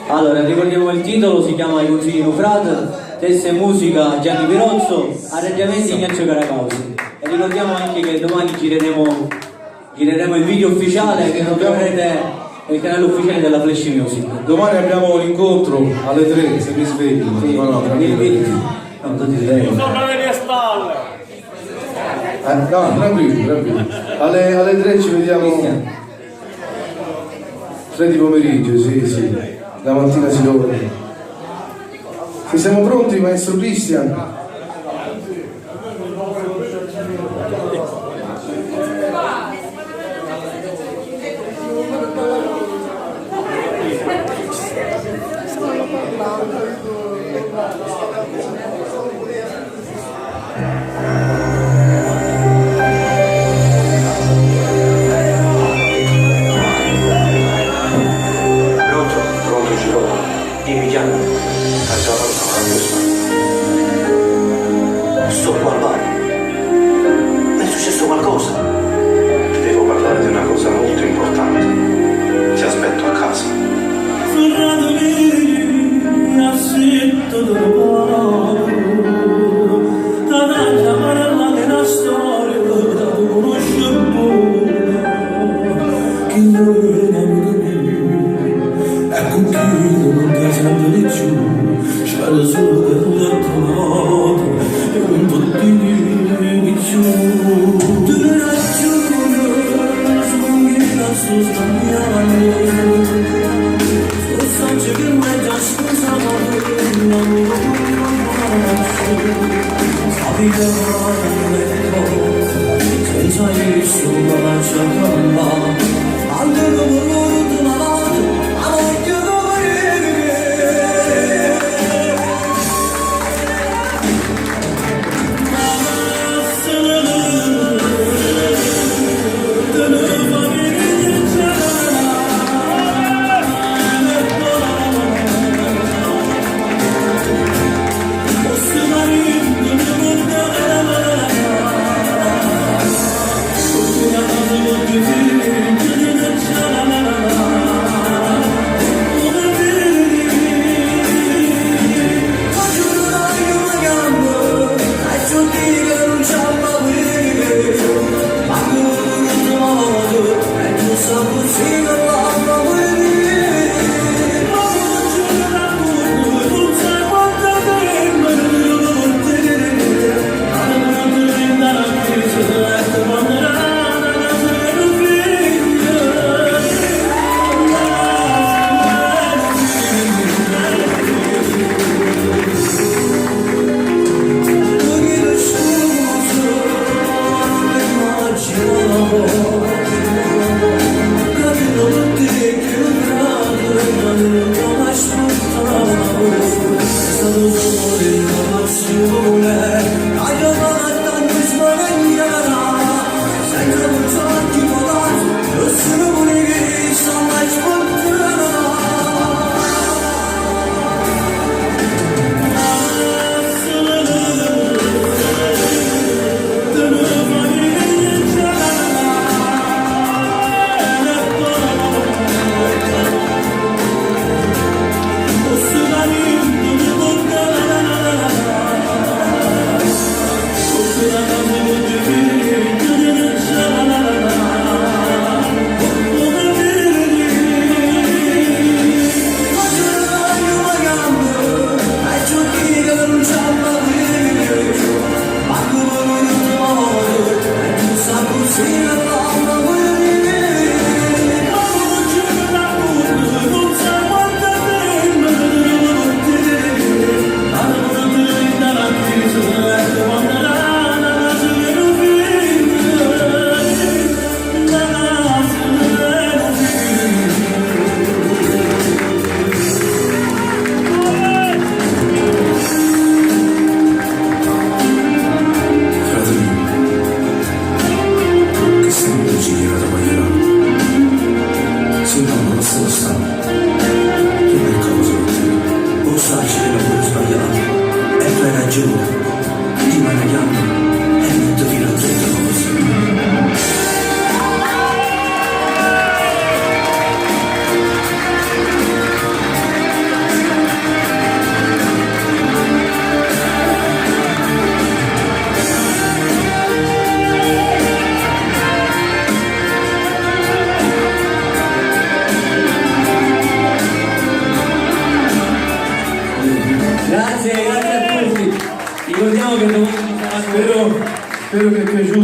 Allora, ricordiamo il titolo, si chiama I consigli Nufrat, testa e musica Gianni Pirozzo, arrangiamenti Ignazio Caracausi. E ricordiamo anche che domani gireremo il video ufficiale che lo troverete nel canale ufficiale della Flash Music. Domani abbiamo l'incontro alle 3, se mi svegli. Sì, No, non ti direi. Sopra le mie spalle. No, tranquillo. Alle 3 ci vediamo. 3 di pomeriggio, sì. La mattina si dove. Se siamo pronti, maestro Cristian? Dimmi Gianni, sto qua al bar. Ma è successo qualcosa? Ti devo parlare di una cosa molto importante. Ti aspetto a casa. Spero solo che tu l'hai trovato e un po' di più. Tu ne ragione, sconghita su sbagliare. Forse che mai già scusato non sapi che non è cose, senza isso non la c'è gamba. Anche dopo l'ultima volta, a voglio Grazie a tutti. Ricordiamo che domani ci sarà Spero che è piaciuto.